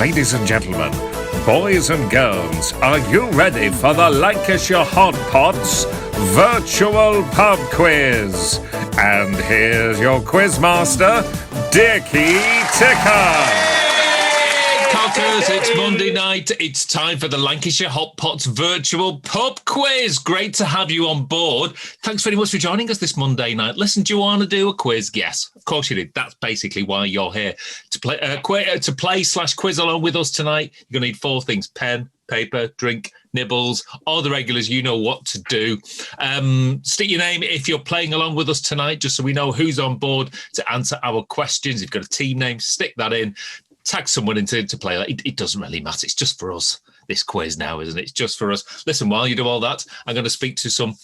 Ladies and gentlemen, boys and girls, are you ready for the Lancashire Hotpots virtual pub quiz? And here's your quizmaster, Dickie Ticker. Cockers, it's Monday night. It's time for the Lancashire Hotpots virtual pub quiz. Great to have you on board. Thanks very much for joining us this Monday night. Listen, do you want to do a quiz? Yes, of course you did. That's basically why you're here. To play/quiz along with us tonight, you're going to need four things: pen, paper, drink, nibbles, all the regulars. You know what to do. Stick your name if you're playing along with us tonight, just so we know who's on board to answer our questions. If you've got a team name, stick that in. Tag someone into to play. It doesn't really matter. It's just for us, this quiz now, isn't it? It's just for us. Listen, while you do all that, I'm going to speak to some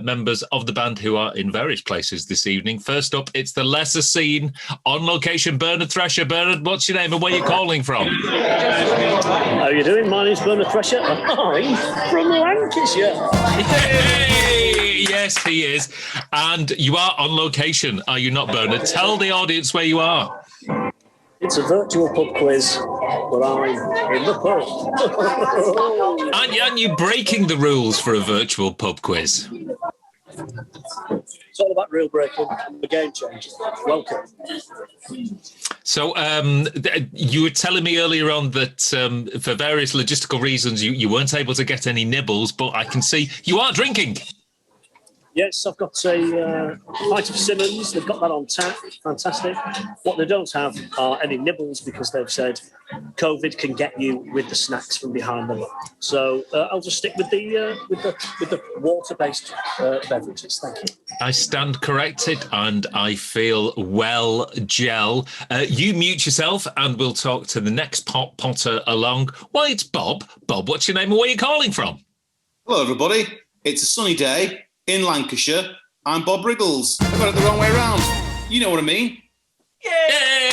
members of the band who are in various places this evening. First up, it's the lesser seen, on location, Bernard Thresher. Bernard, what's your name and where are you calling from? How are you doing? My name's Bernard Thresher. I'm from Lancashire. Hey, yes, he is. And you are on location, are you not, Bernard? Tell the audience where you are. It's a virtual pub quiz, but I'm in the pub. Aren't you breaking the rules for a virtual pub quiz? It's all about rule breaking and the game changer. Welcome. So you were telling me earlier on that for various logistical reasons you weren't able to get any nibbles, but I can see you are drinking. Yes, I've got a pint of Simmons. They've got that on tap. Fantastic. What they don't have are any nibbles because they've said COVID can get you with the snacks from behind them. So I'll just stick with the water-based beverages. Thank you. I stand corrected and I feel well, gel. You mute yourself and we'll talk to the next potter along. Why, it's Bob. Bob, what's your name and where are you calling from? Hello, everybody. It's a sunny day in Lancashire. I'm Bob Riggles. I got it the wrong way around. You know what I mean? Yay!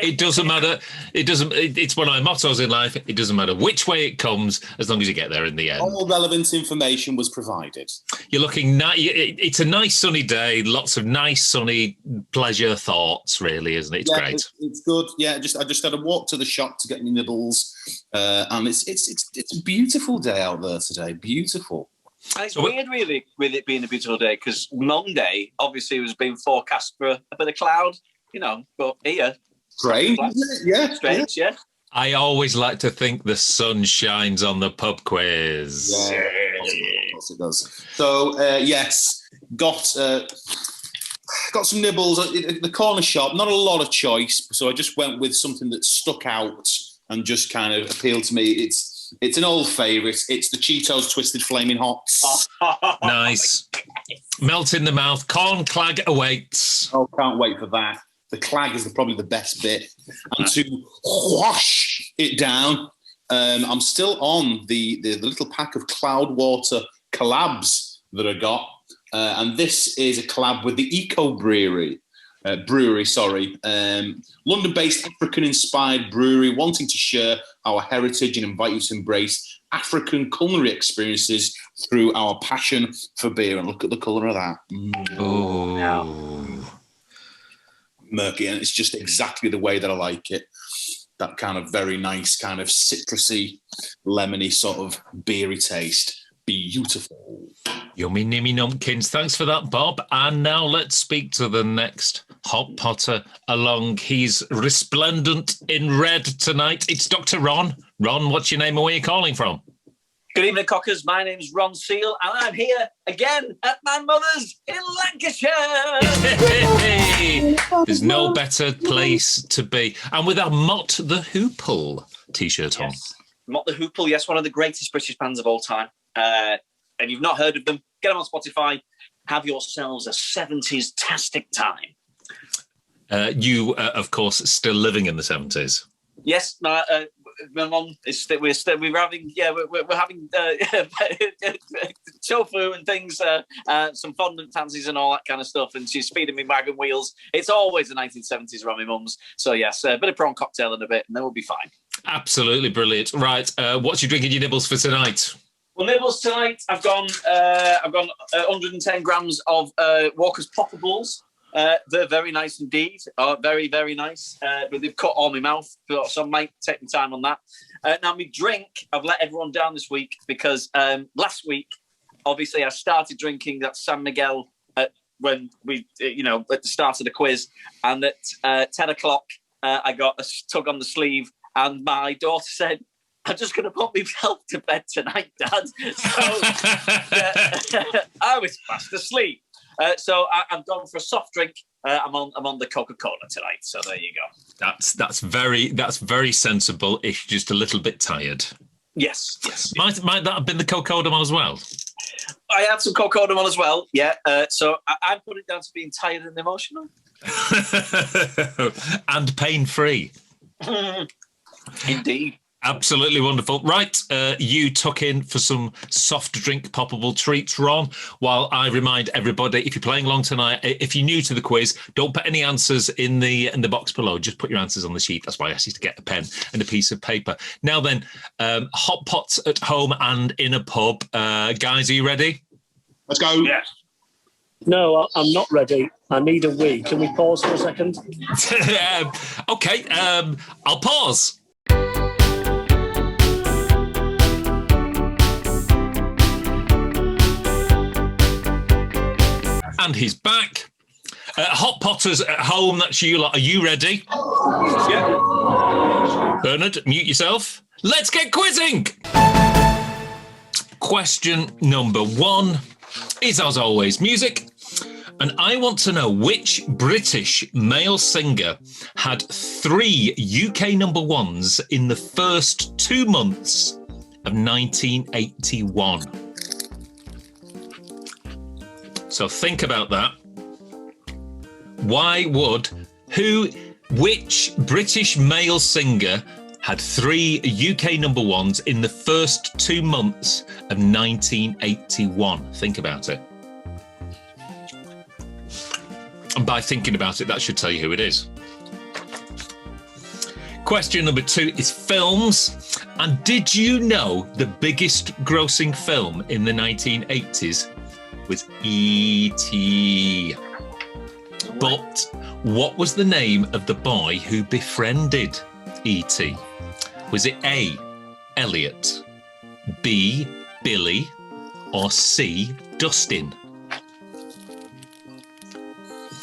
It doesn't matter. It's one of my mottos in life. It doesn't matter which way it comes, as long as you get there in the end. All relevant information was provided. You're looking nice. It's a nice sunny day. Lots of nice sunny pleasure thoughts, really, isn't it? It's great. It's good. Yeah, I just had a walk to the shop to get my nibbles, and it's a beautiful day out there today. Beautiful. It's weird, really, with it being a beautiful day, because Monday, obviously, was being forecast for a bit of cloud, but here... Strange, yeah. Strange, yeah. I always like to think the sun shines on the pub quiz. Yeah, of course it does. So, yes, got some nibbles at the corner shop. Not a lot of choice, so I just went with something that stuck out and just kind of appealed to me. It's an old favourite. It's the Cheetos Twisted Flaming Hots. Nice. Melt in the mouth. Corn clag awaits. Oh, can't wait for that. The clag is probably the best bit. And to whoosh it down, I'm still on the little pack of Cloudwater collabs that I got. And this is a collab with the Eco Brewery. London-based African-inspired brewery wanting to share our heritage and invite you to embrace African culinary experiences through our passion for beer. And look at the colour of that. Oh. Murky, and it's just exactly the way that I like it. That kind of very nice, kind of citrusy, lemony sort of beery taste. Beautiful. Yummy nimmy numpkins. Thanks for that, Bob. And now let's speak to the next hot potter along. He's resplendent in red tonight. It's Dr. Ron. Ron, what's your name and where are you calling from? Good evening, Cockers. My name's Ron Seal, and I'm here again at my mother's in Lancashire. Hey, there's no better place to be. And with our Mott the Hoople T-shirt on. Mott the Hoople, yes, one of the greatest British bands of all time. If you've not heard of them, get them on Spotify. Have yourselves a 70s-tastic time. You, of course, still living in the 70s. Yes, my mum is. We're having tofu and things, some fondant fancies and all that kind of stuff. And she's feeding me wagon wheels. It's always the 1970s around my mum's. So yes, a bit of prawn cocktail in a bit, and then we'll be fine. Absolutely brilliant. Right, what's your drinking your nibbles for tonight? Well, nibbles tonight. I've gone 110 grams of Walker's Poppables. They're very nice indeed. Very, very nice. But they've cut all my mouth, so I might take my time on that. Now, my drink, I've let everyone down this week because last week, obviously, I started drinking that San Miguel when we, at the start of the quiz. And at 10 o'clock, I got a tug on the sleeve, and my daughter said, "I'm just going to put myself to bed tonight, Dad." So I was fast asleep. So I'm going for a soft drink. I'm on the Coca-Cola tonight. So there you go. That's very sensible. If you're just a little bit tired. Yes. Might that have been the Coca-Cola as well? I had some Coca-Cola as well. Yeah. So I'm putting it down to being tired and emotional. And pain-free. Indeed. Absolutely wonderful. Right, you tuck in for some soft drink poppable treats, Ron, while I remind everybody, if you're playing along tonight, if you're new to the quiz, don't put any answers in the box below. Just put your answers on the sheet. That's why I asked you to get a pen and a piece of paper. Now then, hot pots at home and in a pub. Guys, are you ready? Let's go. Yes. No, I'm not ready. I need a wee. Can we pause for a second? Okay, I'll pause. And he's back. Hot Potters at home, that's you lot. Are you ready? Yeah. Bernard, mute yourself. Let's get quizzing. Question number 1 is, as always, music. And I want to know which British male singer had 3 UK number 1s in the first 2 months of 1981. So think about that. Which British male singer had 3 UK number 1s in the first 2 months of 1981? Think about it. And by thinking about it, that should tell you who it is. Question number 2 is films. And did you know the biggest grossing film in the 1980s was E.T.? But what was the name of the boy who befriended E.T.? Was it A, Elliot, B, Billy, or C, Dustin?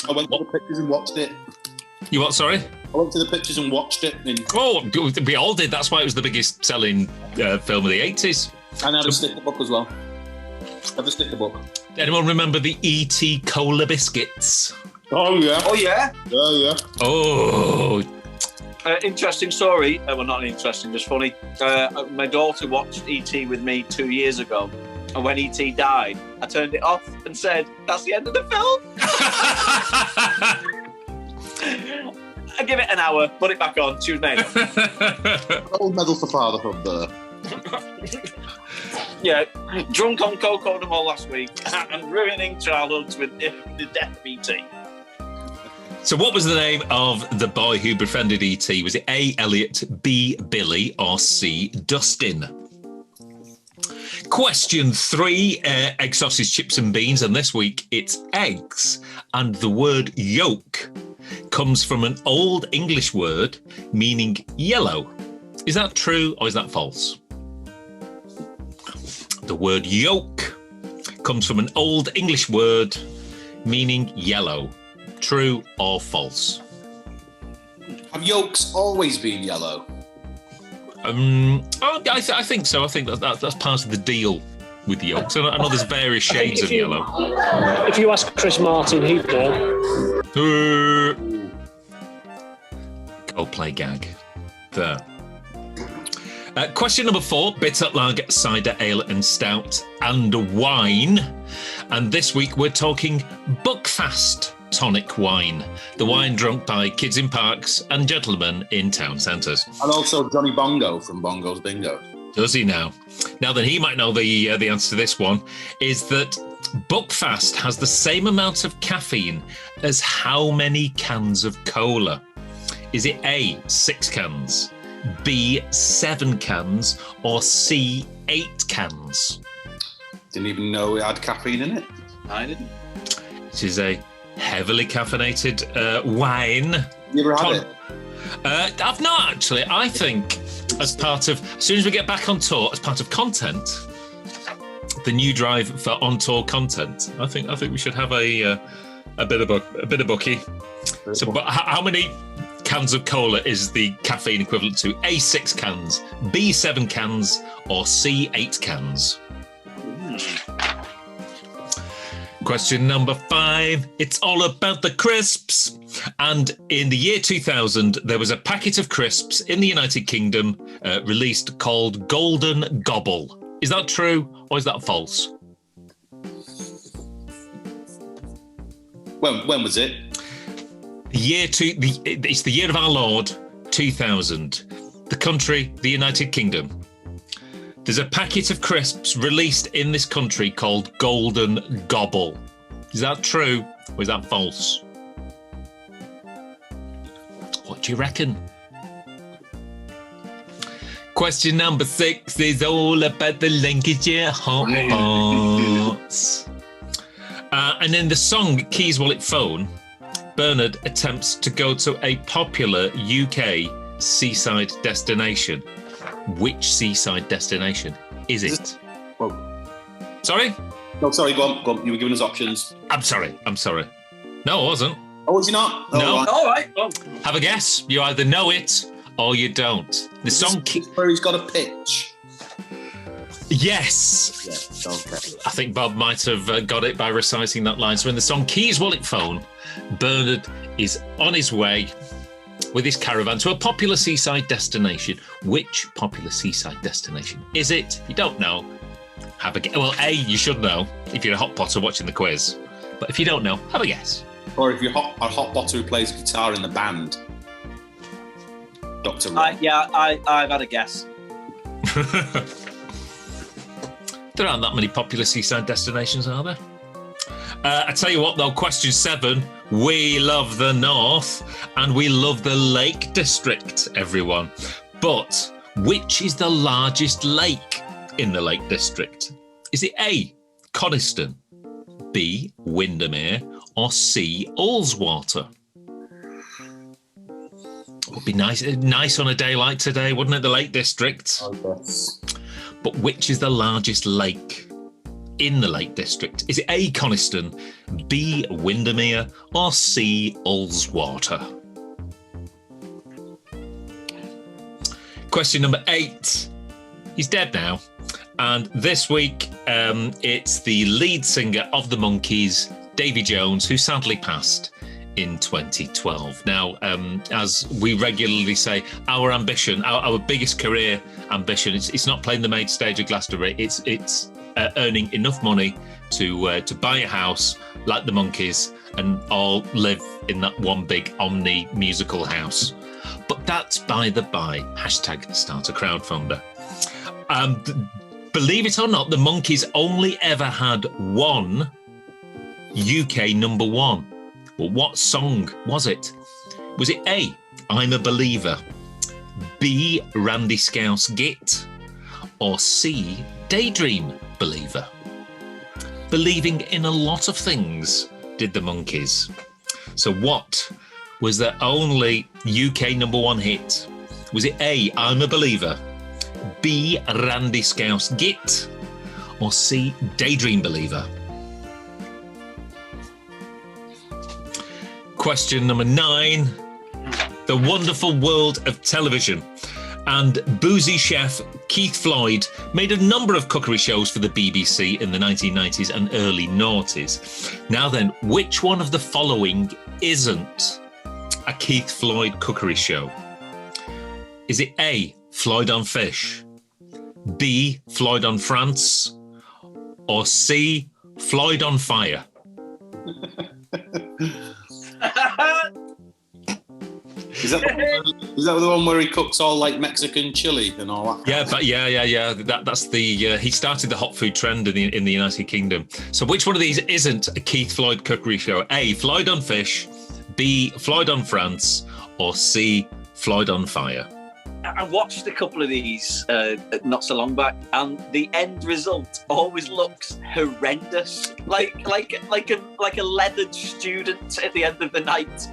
I went to the pictures and watched it. You what, sorry? I went to the pictures and watched it. Oh, we all did. That's why it was the biggest selling film of the 80s. And I had a sticker book as well. I have a sticker book. Anyone remember the E.T. Cola biscuits? Oh, yeah. Oh, yeah? Yeah. Oh. Interesting story. Well, not interesting, just funny. My daughter watched E.T. with me 2 years ago. And when E.T. died, I turned it off and said, "That's the end of the film." I give it an hour, put it back on. She was made up. Gold medal for fatherhood there. Yeah, drunk on cocoa and all last week and ruining childhoods with the death of E.T. So what was the name of the boy who befriended E.T.? Was it A, Elliot, B, Billy, or C, Dustin? Question 3, egg, sausage, chips and beans. And this week it's eggs. And the word yolk comes from an old English word meaning yellow. Is that true or is that false? The word yolk comes from an old English word meaning yellow. True or false? Have yolks always been yellow? I think so. I think that's part of the deal with yolks. I know there's various shades of yellow. If you ask Chris Martin, he'd know. Coldplay gag. There. Question number 4, bitter, lager, cider, ale and stout and wine. And this week we're talking Buckfast tonic wine, the wine drunk by kids in parks and gentlemen in town centres. And also Johnny Bongo from Bongo's Bingo. Does he now? Now then, he might know the answer to this one, is that Buckfast has the same amount of caffeine as how many cans of cola? Is it A, 6 cans, B, 7 cans, or C, 8 cans? Didn't even know it had caffeine in it. I didn't. It is a heavily caffeinated wine. You ever had it? I've not actually. I think as soon as we get back on tour, as part of content, the new drive for on tour content, I think we should have a bit of bookie. So, but how many cans of cola is the caffeine equivalent to? A, 6 cans, B, 7 cans, or C, 8 cans? Question number 5. It's all about the crisps. And in the year 2000, there was a packet of crisps in the United Kingdom released called Golden Gobble. Is that true or is that false? When was it? It's the year of our Lord, 2000. The country, the United Kingdom. There's a packet of crisps released in this country called Golden Gobble. Is that true or is that false? What do you reckon? Question number 6 is all about the Lancashire Hotpots. And in the song Keys Wallet Phone, Bernard attempts to go to a popular UK seaside destination. Which seaside destination is it? Well, sorry? No, sorry, go on. You were giving us options. I'm sorry. No, I wasn't. Oh, was you not? Oh, no. Right. All right. Oh. Have a guess. You either know it or you don't. The song... Where he's got a pitch. Yes. Yeah, okay. I think Bob might have got it by reciting that line. So in the song Keys Wallet Phone, Bernard is on his way with his caravan to a popular seaside destination. Which popular seaside destination is it? If you don't know, have a guess. Well, A, you should know if you're a hot potter watching the quiz. But if you don't know, have a guess. Or if you're a hot potter who plays guitar in the band. Dr. Ron. I've had a guess. There aren't that many popular seaside destinations, are there? I tell you what, though, question 7. We love the North and we love the Lake District, everyone. But which is the largest lake in the Lake District? Is it A, Coniston, B, Windermere, or C, Ullswater? It would be nice on a day like today, wouldn't it? The Lake District. I guess. But which is the largest lake in the Lake District? Is it A, Coniston, B, Windermere, or C, Ullswater? Question number 8. He's dead now. And this week, it's the lead singer of the Monkees, Davy Jones, who sadly passed in 2012. Now, as we regularly say, our ambition, our biggest career ambition, it's not playing the main stage of Glastonbury. It's earning enough money to buy a house like the Monkees and all live in that one big Omni musical house. But that's by the by. Hashtag start a crowdfunder. Believe it or not, the Monkees only ever had one UK number 1. Well, what song was it? Was it A, I'm a Believer, B, Randy Scouse Git, or C, Daydream Believer? Believing in a lot of things did the Monkees. So what was their only UK number 1 hit? Was it A, I'm a Believer, B, Randy Scouse Git, or C, Daydream Believer? Question number 9. The wonderful world of television. And boozy chef Keith Floyd made a number of cookery shows for the BBC in the 1990s and early noughties. Now then, which one of the following isn't a Keith Floyd cookery show? Is it A, Floyd on Fish, B, Floyd on France, or C, Floyd on Fire? Is that the one where he cooks all like Mexican chili and all that? Yeah, but yeah. That's the he started the hot food trend in the United Kingdom. So which one of these isn't a Keith Floyd cookery show? A, Floyd on Fish, B, Floyd on France, or C, Floyd on Fire? I watched a couple of these not so long back, and the end result always looks horrendous, like a leathered student at the end of the night.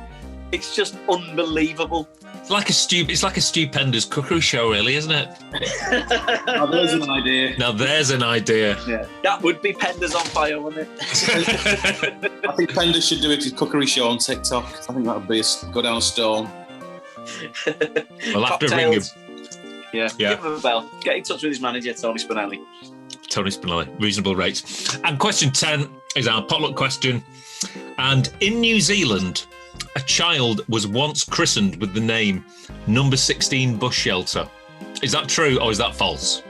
It's just unbelievable. It's like a stupendous cookery show, really, isn't it? Now there's an idea. Now there's an idea. Yeah, that would be Penders on Fire, wouldn't it? I think Pender should do a cookery show on TikTok. I think that would be go down a storm. We'll have to ring him. Yeah, give him a bell. Get in touch with his manager, Tony Spinelli. Tony Spinelli, reasonable rates. And question 10 is our potluck question. And in New Zealand, a child was once christened with the name Number 16 Bus Shelter. Is that true or is that false?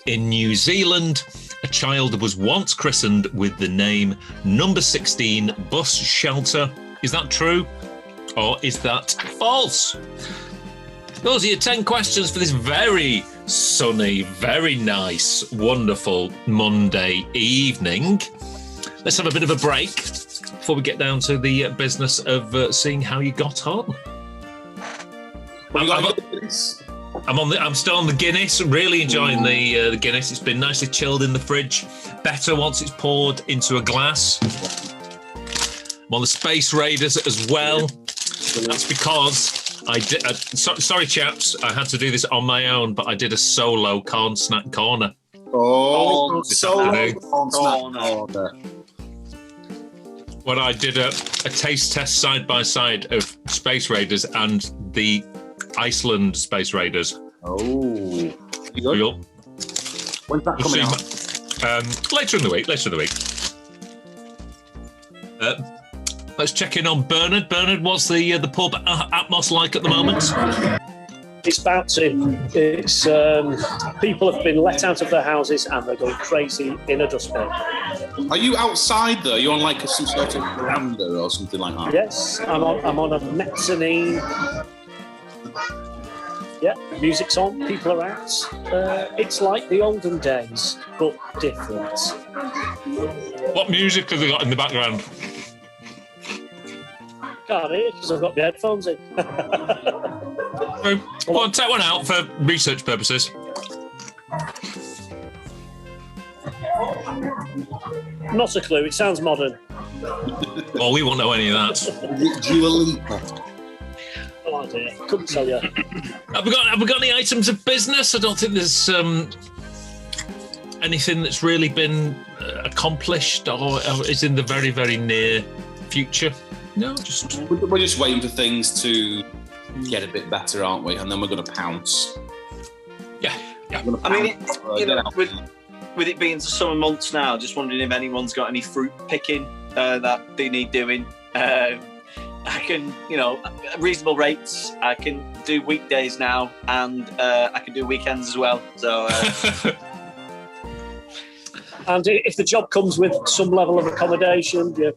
In New Zealand, a child was once christened with the name Number 16 Bus Shelter. Is that true or is that false? Those are your 10 questions for this very sunny, very nice, wonderful Monday evening. Let's have a bit of a break before we get down to the business of seeing how you got on. I'm still on the Guinness, really enjoying the Guinness. It's been nicely chilled in the fridge. Better once it's poured into a glass. I'm on the Space Raiders as well. That's because I did. Sorry, chaps, I had to do this on my own, but I did a solo corn snack corner. Oh, solo corn snack corner. When I did a taste test side by side of Space Raiders and the Iceland Space Raiders. Oh, you good? When's that coming out? Later in the week. Let's check in on Bernard. Bernard, what's the pub atmos like at the moment? It's about to. It's people have been let out of their houses and they're going crazy in a dustbin. Are you outside though? You're on like some sort of veranda or something like that? Yes, I'm on a mezzanine. Yeah, music's on, people are out. It's like the olden days, but different. What music have they got in the background? Can't hear because I've got my headphones in. Go on, take one out for research purposes. Not a clue, it sounds modern. Well, we won't know any of that. Dua Lipa. No idea, couldn't tell you. Have we got any items of business? I don't think there's anything that's really been accomplished or is in the very, very near future. No, we're just waiting for things to get a bit better, aren't we? And then we're going to pounce. Yeah. I mean, with it being the summer months now, just wondering if anyone's got any fruit picking that they need doing. I can, at reasonable rates. I can do weekdays now, and I can do weekends as well. So. And if the job comes with some level of accommodation, you're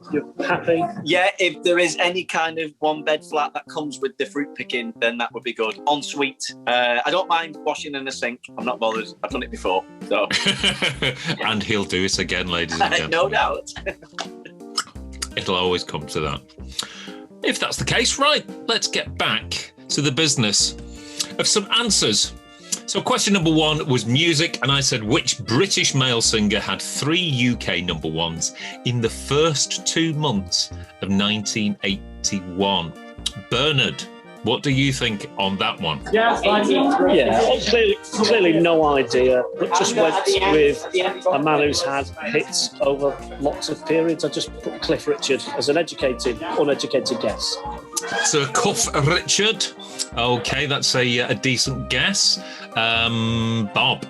happy? Yeah, if there is any kind of one-bed flat that comes with the fruit picking, then that would be good. Ensuite. I don't mind washing in the sink. I'm not bothered. I've done it before. So. And he'll do it again, ladies and gentlemen. No doubt. It'll always come to that. If that's the case, right, let's get back to the business of some answers. So question number 1 was music, and I said which British male singer had 3 UK number ones in the first 2 months of 1981? Bernard, what do you think on that one? Yeah, clearly no idea, but just went with a man who's had hits over lots of periods. I just put Cliff Richard as an uneducated guess. So Cliff Richard. Okay, that's a decent guess. Bob.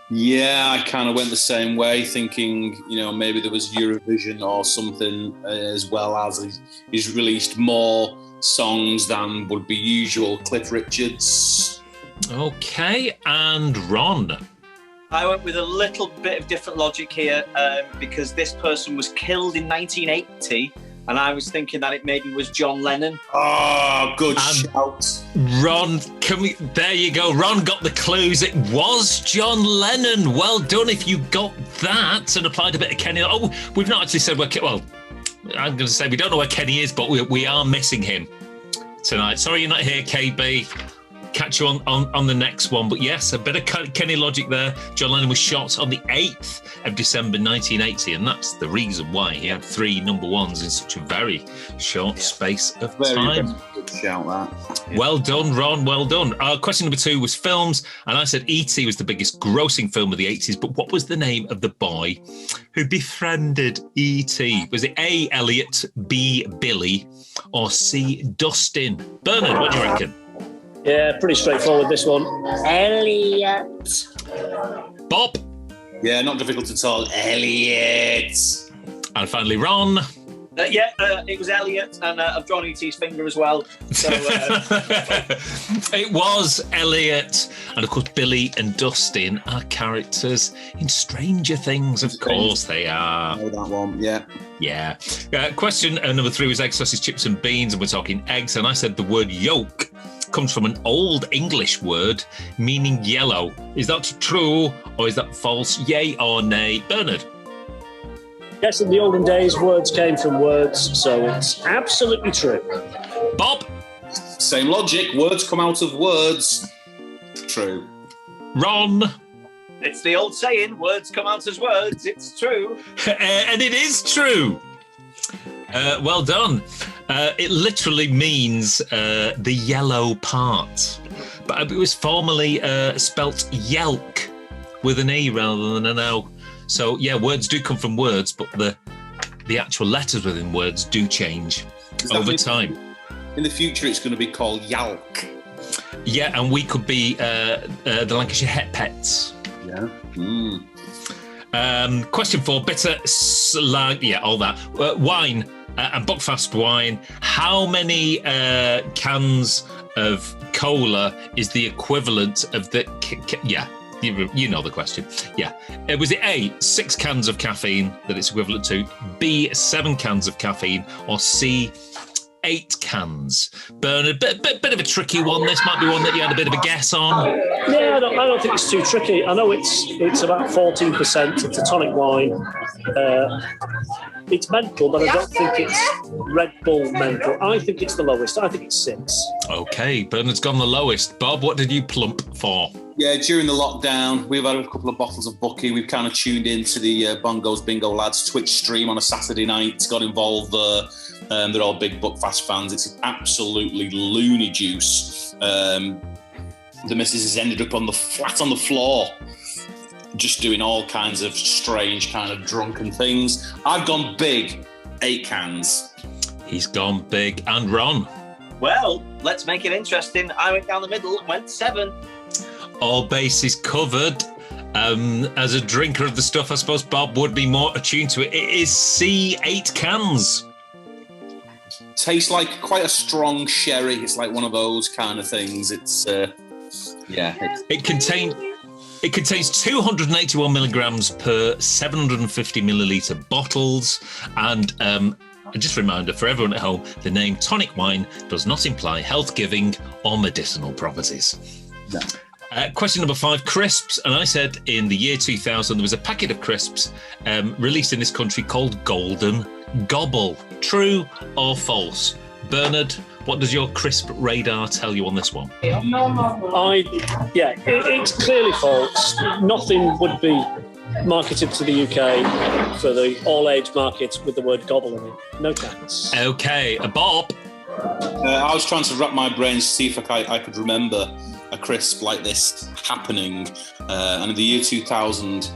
Yeah, I kind of went the same way, thinking, maybe there was Eurovision or something, as well as he's released more songs than would be usual. Cliff Richards. Okay, and Ron. I went with a little bit of different logic here because this person was killed in 1980. And I was thinking that it maybe was John Lennon. Oh, good shout. Ron, there you go. Ron got the clues. It was John Lennon. Well done if you got that and applied a bit of Kenny. Oh, we've not actually said I'm going to say we don't know where Kenny is, but we are missing him tonight. Sorry you're not here, KB. catch you on the next one. But yes, a bit of Kenny logic there. John Lennon was shot on the 8th of December 1980, and that's the reason why he had 3 number ones in such a very short space of time. Very good shout, that. Yeah. Well done, Ron, well done. Question number 2 was films, and I said E.T. was the biggest grossing film of the 80s, but what was the name of the boy who befriended E.T.? Was it A, Elliot, B, Billy, or C, Dustin? Bernard, what do you reckon? Yeah, pretty straightforward, this one. Elliot. Bob? Yeah, not difficult at all. Elliot. And finally, Ron? It was Elliot, and I've drawn E.T.'s finger as well. So, It was Elliot. And of course, Billy and Dustin are characters in Stranger Things. Of course they are. I know that one, yeah. Yeah. Question number 3 was egg, sausage, chips and beans, and we're talking eggs. And I said the word yolk comes from an old English word meaning yellow. Is that true or is that false? Yay or nay? Bernard? Yes, in the olden days, words came from words, so it's absolutely true. Bob? Same logic. Words come out of words. True. Ron? it's the old saying, words come out as words. It's true. And it is true. Well done. It literally means the yellow part. But it was formerly spelt yelk with an E rather than an O. So, yeah, words do come from words, but the actual letters within words do change over time. In the future, it's going to be called yalk. Yeah, and we could be the Lancashire Hotpots. Yeah. Question 4, bitter slag, yeah, all that. Wine and Buckfast wine. How many cans of cola is the equivalent of the... yeah, you know the question. Yeah. Was it A, 6 cans of caffeine that it's equivalent to, B, 7 cans of caffeine, or C, 8 cans? Bernard, bit of a tricky one. This might be one that you had a bit of a guess on. Yeah, I don't think it's too tricky. I know it's about 14%. It's a tonic wine. It's mental, but I don't think it's Red Bull mental. I think it's the lowest. I think it's 6. Okay, Bernard's gone the lowest. Bob, what did you plump for? Yeah, during the lockdown, we've had a couple of bottles of Bucky. We've kind of tuned into the Bongos Bingo Lads Twitch stream on a Saturday night, got involved there. They're all big Buckfast fans. It's absolutely loony juice. The missus has ended up flat on the floor, just doing all kinds of strange kind of drunken things. I've gone big, 8 cans. He's gone big. And Ron? Well, let's make it interesting. I went down the middle and went 7. All bases covered. As a drinker of the stuff, I suppose Bob would be more attuned to it. It is C, 8 cans. Tastes like quite a strong sherry. It's like one of those kind of things. It's It contains 281 milligrams per 750 milliliter bottles, and just a reminder for everyone at home: the name tonic wine does not imply health-giving or medicinal properties. No. Question number 5, crisps. And I said in the year 2000 there was a packet of crisps released in this country called Golden Gobble. True or false? Bernard, what does your crisp radar tell you on this one? It's clearly false. Nothing would be marketed to the UK for the all-age market with the word gobble in it. No chance. Okay, Bob? I was trying to wrap my brain to see if I could remember a crisp like this happening. And in the year 2000,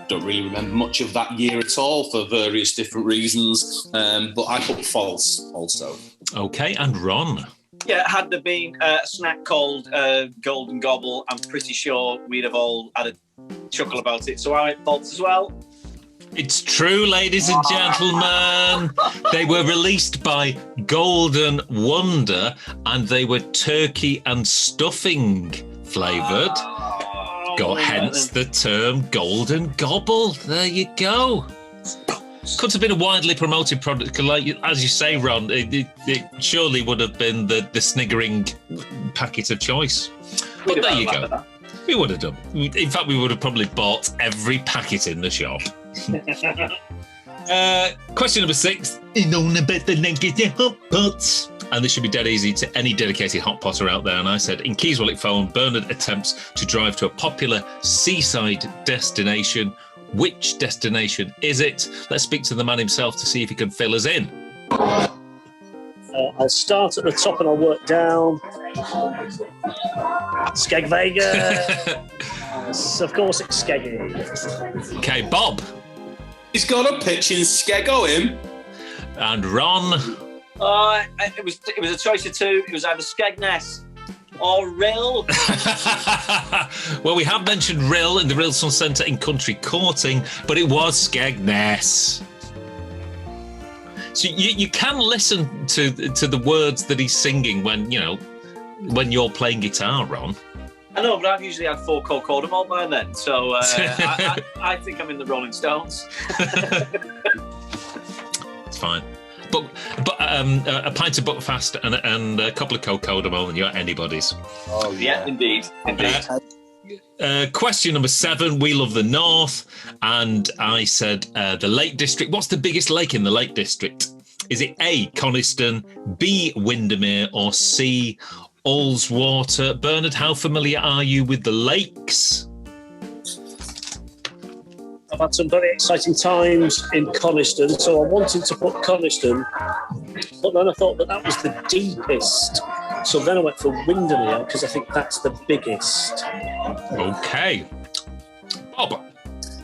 don't really remember much of that year at all for various different reasons. But I put false also. Okay, and Ron? Yeah, had there been a snack called Golden Gobble, I'm pretty sure we'd have all had a chuckle about it. So I went false as well. It's true, ladies and gentlemen. They were released by Golden Wonder, and they were turkey and stuffing flavoured. Hence the term Golden Gobble. There you go. Could have been a widely promoted product, like, as you say, Ron. It surely would have been the sniggering packet of choice. But there you go. We would have done. In fact, we would have probably bought every packet in the shop. Question number 6. In on about the Lancashire Hotpots. And this should be dead easy to any dedicated hot potter out there. And I said, in Keyswillock Phone, Bernard attempts to drive to a popular seaside destination. Which destination is it? Let's speak to the man himself to see if he can fill us in. I'll start at the top and I'll work down. Skegvega. Yes, of course it's Skeggy. Okay, Bob. He's got a pitch in Skeggo, him. And Ron. It was a choice of two. It was either Skegness or Rill. Well, we have mentioned Rill in the Rilson Centre in Country Courting, but it was Skegness. So you can listen to the words that he's singing when you're playing guitar, Ron. I know, but I've usually had 4 Cocodamol by then, so I think I'm in the Rolling Stones. It's fine. But a pint of Buckfast and a couple of Cocodamol and you're anybody's. Oh, yeah, indeed. Question number 7. We love the North. And I said the Lake District. What's the biggest lake in the Lake District? Is it A, Coniston, B, Windermere, or C, Ullswater? Bernard, how familiar are you with the lakes? I've had some very exciting times in Coniston, so I wanted to put Coniston, but then I thought that was the deepest. So then I went for Windermere because I think that's the biggest. Okay. Bob.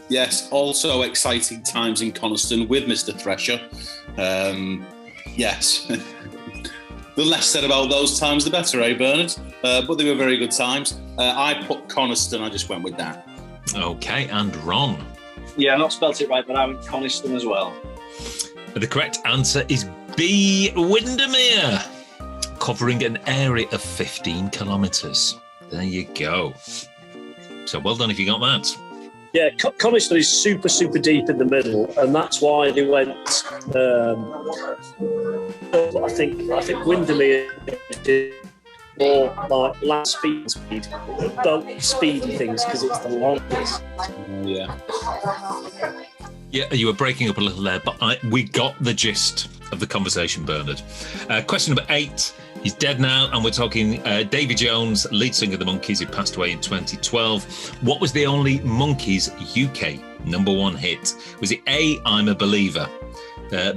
Yes, also exciting times in Coniston with Mr. Thresher. Yes. The less said about those times, the better, eh, Bernard? But they were very good times. I put Coniston, I just went with that. Okay, and Ron. Yeah, not spelt it right, but I went Coniston as well. The correct answer is B, Windermere, covering an area of 15 kilometres. There you go. So well done if you got that. Yeah, Coniston is super, super deep in the middle, and that's why they went. I think Windermere did more like land speed, boat speedy things because it's the longest. Yeah. Yeah, you were breaking up a little there, but we got the gist of the conversation, Bernard. Question number 8. He's dead now, and we're talking Davy Jones, lead singer of the Monkees, who passed away in 2012. What was the only Monkees UK #1 hit? Was it A, I'm a Believer,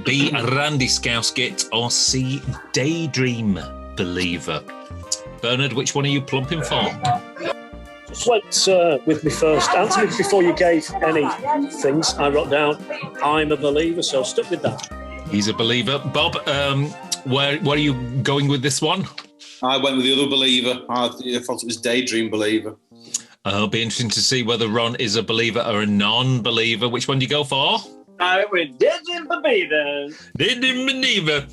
B, Randy Scousegit, or C, Daydream Believer? Bernard, which one are you plumping for? Just went with me first. Answer me before you gave any things. I wrote down, I'm a Believer, so stuck with that. He's a believer. Bob, where are you going with this one? I went with the other Believer. I thought it was Daydream Believer. It'll be interesting to see whether Ron is a believer or a non-believer. Which one do you go for? I went with Daydream Believer. Daydream Believer.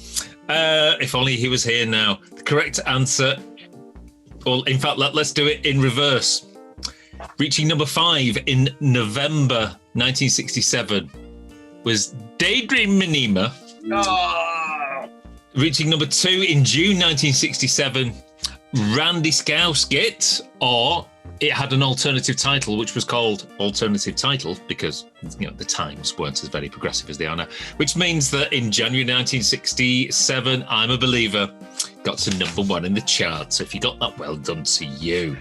If only he was here now. The correct answer, well, in fact, let's do it in reverse. Reaching number 5 in November 1967 was Daydream Believer. Oh. Reaching number 2 in June 1967, Randy Scousegit, or it had an alternative title, which was called Alternative Title because the times weren't as very progressive as they are now, which means that in January 1967, I'm a Believer got to #1 in the charts. So if you got that, well done to you.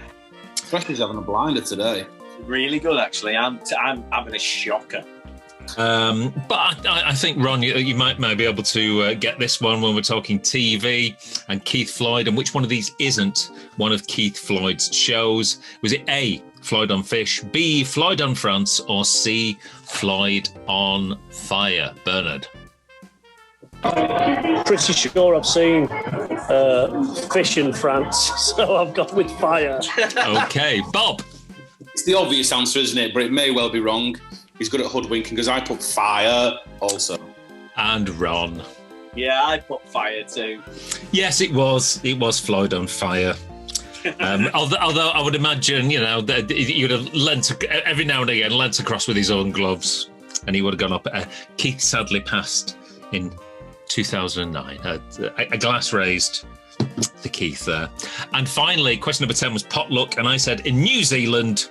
Thresher's having a blinder today. Really good, actually. I'm having a shocker. But I think, Ron, you might be able to get this one when we're talking TV and Keith Floyd. And which one of these isn't one of Keith Floyd's shows? Was it A, Floyd on Fish, B, Floyd on France, or C, Floyd on Fire? Bernard? Pretty sure I've seen Fish in France, so I've gone with Fire. Okay, Bob? It's the obvious answer, isn't it? But it may well be wrong. He's good at hoodwinking because I put Fire also. And Ron? Yeah, I put Fire too. Yes, it was. It was Floyd on Fire. Although I would imagine, that he would have every now and again lent across with his own gloves, and he would have gone up. Keith sadly passed in 2009. A glass raised to Keith there. And finally, question number 10 was potluck, and I said in New Zealand,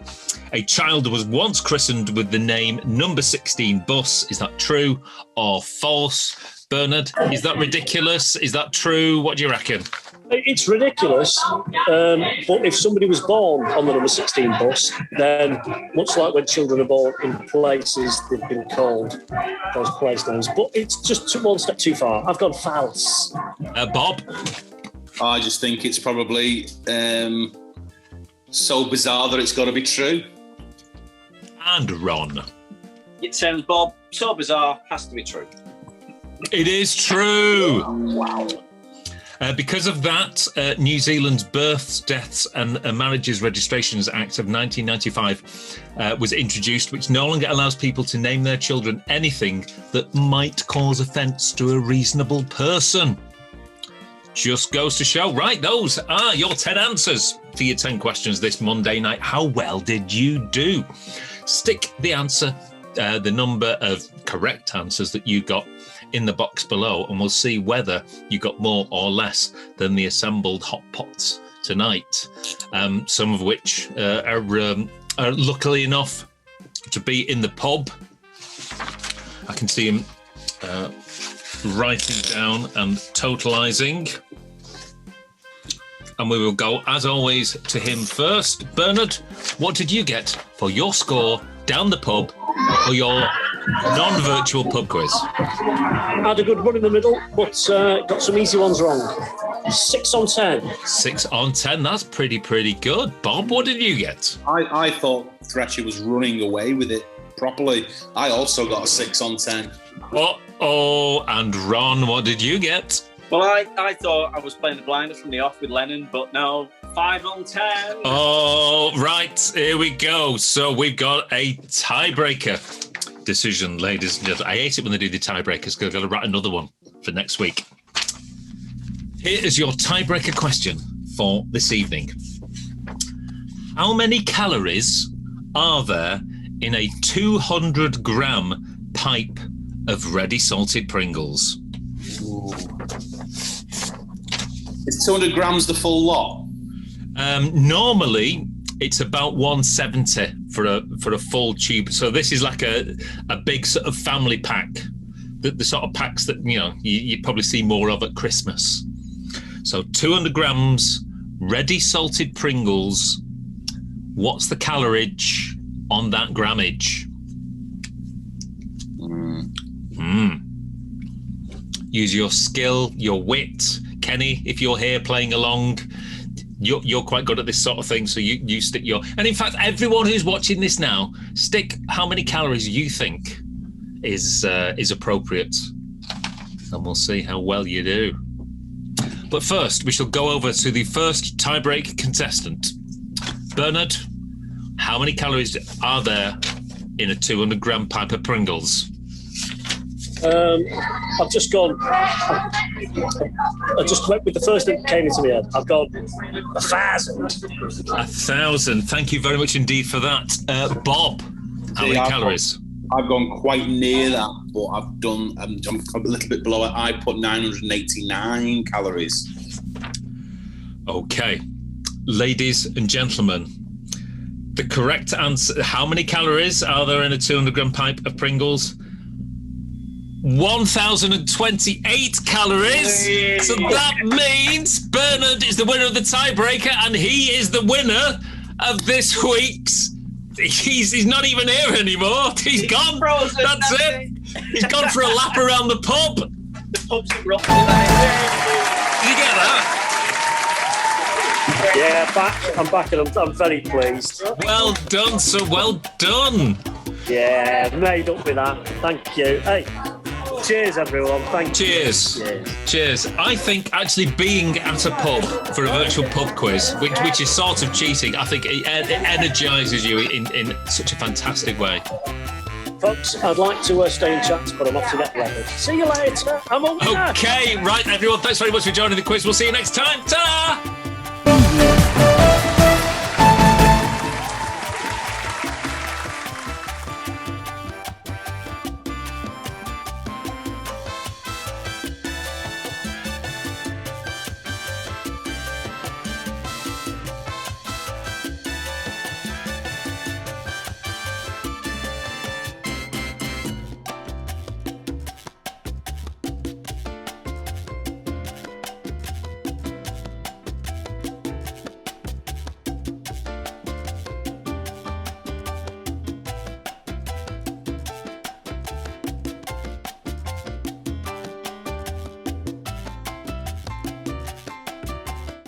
a child was once christened with the name Number 16 Bus. Is that true or false? Bernard, is that ridiculous? Is that true? What do you reckon? It's ridiculous, but if somebody was born on the number 16 bus, then much like when children are born in places they've been called those place names, but it's just one step too far. I've gone false. Bob? I just think it's probably so bizarre that it's got to be true. And Ron? It sounds, Bob, so bizarre, has to be true. It is true. Wow. Because of that, New Zealand's Births, Deaths and Marriages Registrations Act of 1995 was introduced, which no longer allows people to name their children anything that might cause offence to a reasonable person. Just goes to show. Right, those are your 10 answers to your 10 questions this Monday night. How well did you do? Stick the answer, the number of correct answers that you got in the box below, and we'll see whether you got more or less than the assembled hot pots tonight. Some of which are luckily enough to be in the pub. I can see him writing down and totalising. And we will go, as always, to him first. Bernard, what did you get for your score down the pub for your non-virtual pub quiz? I had a good run in the middle, but got some easy ones wrong. 6 on 10. 6 on 10, that's pretty good. Bob, what did you get? I thought Thresher was running away with it properly. I also got a 6 on 10. Uh-oh, and Ron, what did you get? Well, I thought I was playing the blinder from the off with Lennon, but no, 5 on 10. Oh, right, here we go. So we've got a tiebreaker decision, ladies and gentlemen. I hate it when they do the tiebreakers because I've got to write another one for next week. Here is your tiebreaker question for this evening. How many calories are there in a 200-gram pipe of ready salted Pringles? Ooh. Is 200 grams the full lot? Normally, it's about 170 for a full tube. So this is like a big sort of family pack, the sort of packs that you probably see more of at Christmas. So 200 grams ready salted Pringles. What's the calorie on that grammage? Use your skill, your wit. Kenny, if you're here playing along, you're quite good at this sort of thing, so you stick your... And in fact, everyone who's watching this now, stick how many calories you think is appropriate, and we'll see how well you do. But first, we shall go over to the first tiebreak contestant. Bernard, how many calories are there in a 200-gram pipe of Pringles? I've just gone. I just went with the first thing that came into my head. I've gone 1,000. 1,000. Thank you very much indeed for that, Bob. How many calories? I've gone quite near that, but I'm a little bit below it. I put 989 calories. Okay, ladies and gentlemen, the correct answer. How many calories are there in a 200-gram pipe of Pringles? 1,028 calories. So that means Bernard is the winner of the tiebreaker, and he is the winner of this week's. He's not even here anymore. He's gone. Frozen, That's it. He's gone for a lap around the pub. The pub's rock tonight. Did you get that? Yeah, I'm back and I'm very pleased. Well done, sir. Well done. Yeah, made up with that. Thank you. Hey, cheers, everyone. Thank you. Cheers. I think actually being at a pub for a virtual pub quiz, which is sort of cheating, I think it energises you in such a fantastic way. Folks, I'd like to stay in chat, but I'm off to get ready. See you later. I'm on. Okay, right, everyone. Thanks very much for joining the quiz. We'll see you next time. Ta-da!